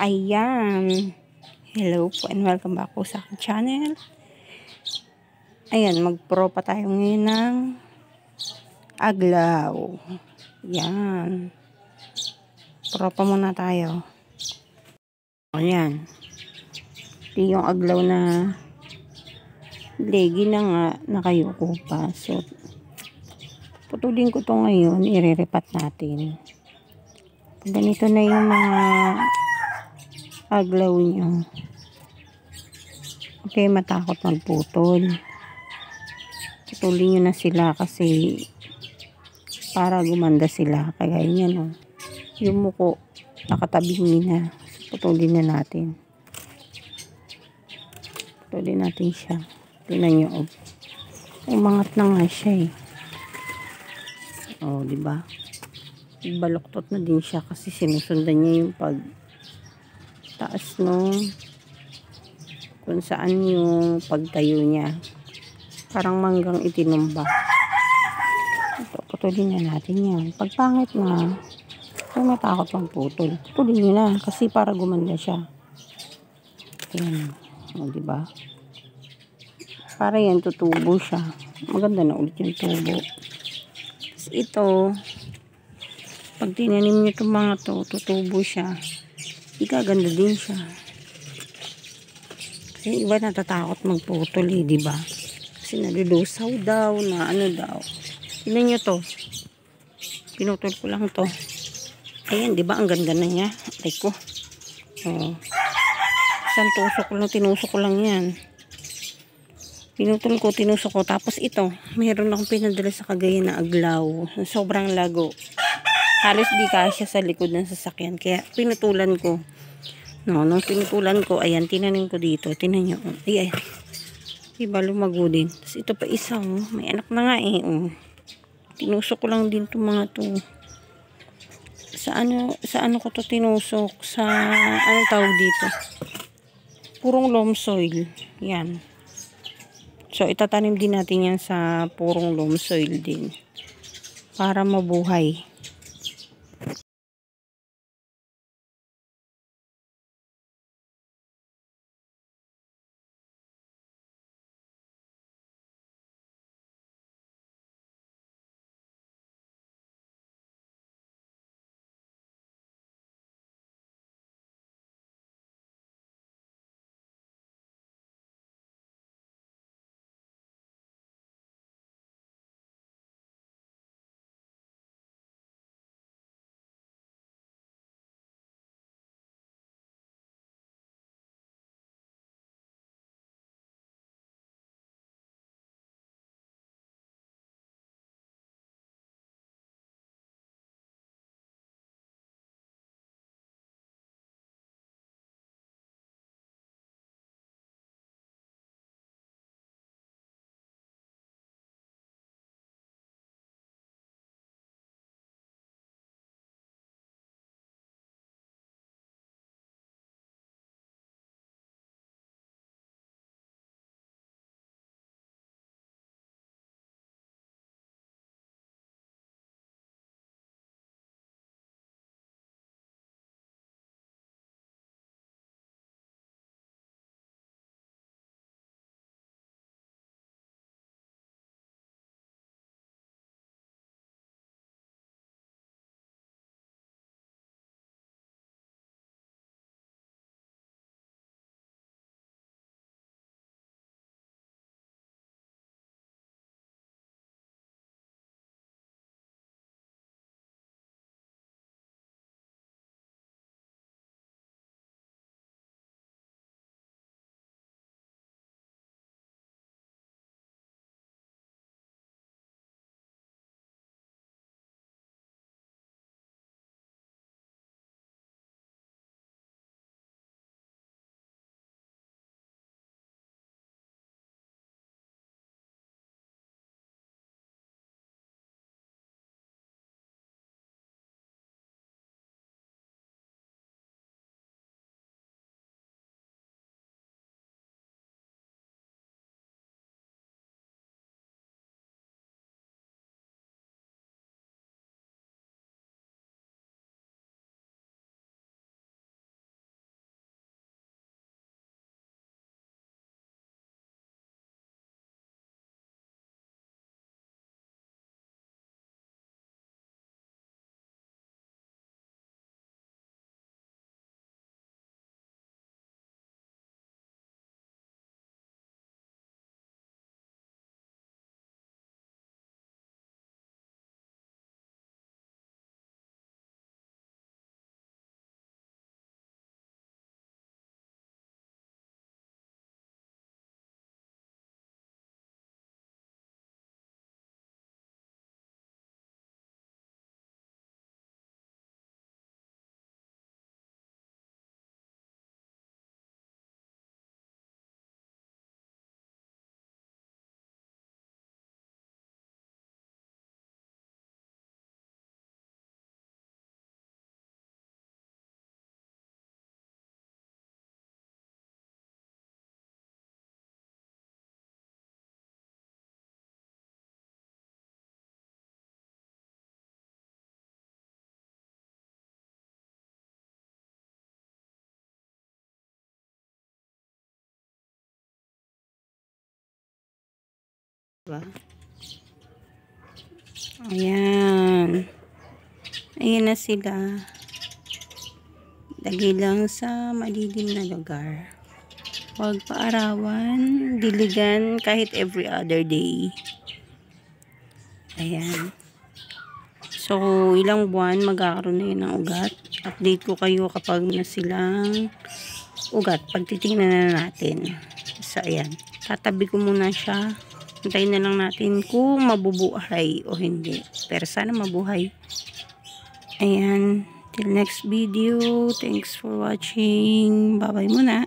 Ayan. Hello po and welcome back po sa aking channel. Ayan, mag-pro pa tayo ngayon ng aglaw. Ayan. Pro pa muna tayo. Ayan. Ito yung aglaw na legi na nga nakayuko pa. So, putulin ko to ngayon. Ireripat natin. Ganito na yung mga aglaw nyo. Okay, matakot magputol. Putulin nyo na sila kasi para gumanda sila. Kagaya yan, oh. Yung muko, nakatabingi na. Putulin na natin. Putulin natin siya. Tingnan nyo, oh. Umangat na nga siya, eh. Oh, diba? Baluktot na din siya kasi sinusundan niya yung taas no kung saan yung pagtayo niya. Parang manggang itinumba. Ito, putulin na natin yan. Pag pangit na, kung matakot magputol, putulin nyo na kasi para gumanda siya. Ayan. O, diba? Para yan, tutubo siya. Maganda na ulit yung tubo. Tapos ito, pag tinanim nyo itong mga to, tutubo siya. Gaganda din siya. Kasi iba natatakot magputol, eh, diba? Kasi nalulusaw daw, na ano daw. Tingnan nyo to. Pinutol ko lang to. Ayan, diba? Ang ganda na niya. Ay ko. Oh. Isang tusok ko lang, tinusok ko lang yan. Pinutol ko, tinusok ko. Tapos ito, mayroon akong pinadala sa Cagayan na aglaw. Sobrang lago. Halos di kasya sa likod ng sasakyan. Kaya pinutulan ko. No, nung pinutulan ko, ayan, tinanim ko dito. Tinan nyo. Ay, ay. Diba, lumago din. Tapos ito pa isa, oh. May anak na nga, eh. Oh. Tinusok ko lang din itong mga to. Sa ano ko to tinusok? Sa, anong tawag dito? Purong loam soil. Yan. So, itatanim din natin yan sa purong loam soil din. Para mabuhay. Diba? Ayan. Ayan na sila. Lagi lang sa malilim na lugar. Huwag paarawan, diligan kahit every other day. Ayan. So, ilang buwan magkakaroon na yun ng ugat. Update ko kayo kapag na silang ugat. Pagtitingnan na natin. So, ayan. Tatabi ko muna siya. Hintayin na lang natin kung mabubuhay o hindi. Pero sana mabuhay. Ayan. Till next video. Thanks for watching. Bye-bye muna.